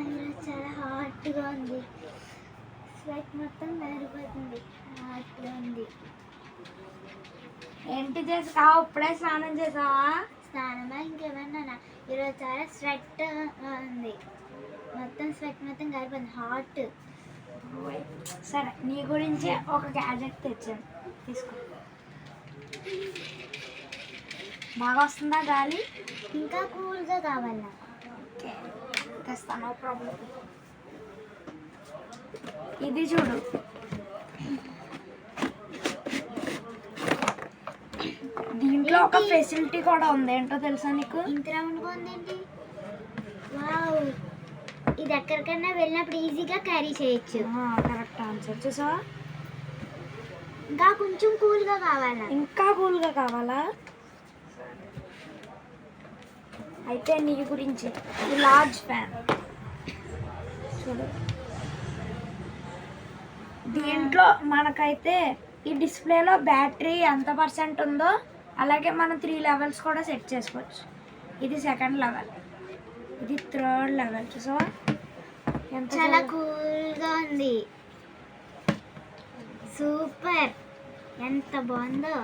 ఈరోజు చాలా హాట్గా ఉంది. స్వెట్ మొత్తం కారిపోతుంది. హాట్గా ఉంది. ఏంటి చేసావా? ఇప్పుడే స్నానం చేసావా? స్నానమా ఇంకేమన్నా? ఈరోజు చాలా స్వెట్ ఉంది. మొత్తం స్వెట్ మొత్తం కారిపోతుంది. హాట్. సరే, నీ గురించి ఒక గ్యాజెట్ తెచ్చాను, తీసుకో. బాగా వస్తుందా గాలి? ఇంకా కూల్గా కావాలా? ఓకే, తెస్తా, నో ప్రాబ్లం. ఇది చూడు, దీంట్లో ఒక ఫెసిలిటీ కూడా ఉంది. ఏంటో తెలుసా నీకు? ఇంత రౌండ్గా ఉందేంటి? వావ్, ఇది ఎక్కడికన్నా వెళ్ళినప్పుడు ఈజీగా క్యారీ చేయొచ్చు. Correct answer. చూసావా? ఇంకా కొంచెం కూల్గా కావాలా? ఇంకా కూల్గా కావాలా? అయితే నీ గురించి ఈ లార్జ్ ఫ్యాన్ చూడు. దీంట్లో మనకైతే ఈ డిస్ప్లేలో బ్యాటరీ ఎంత పర్సెంట్ ఉందో అలాగే మనం 3 లెవెల్స్ కూడా సెట్ చేసుకోవచ్చు. ఇది సెకండ్ లెవెల్, ఇది థర్డ్ లెవెల్. చూసావా? చాలా కూల్గా ఉంది. సూపర్, ఎంత బాగుందో.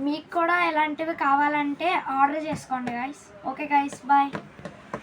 మీకు కూడా ఇలాంటివి కావాలంటే ఆర్డర్ చేసుకోండి గైస్. Okay guys, bye.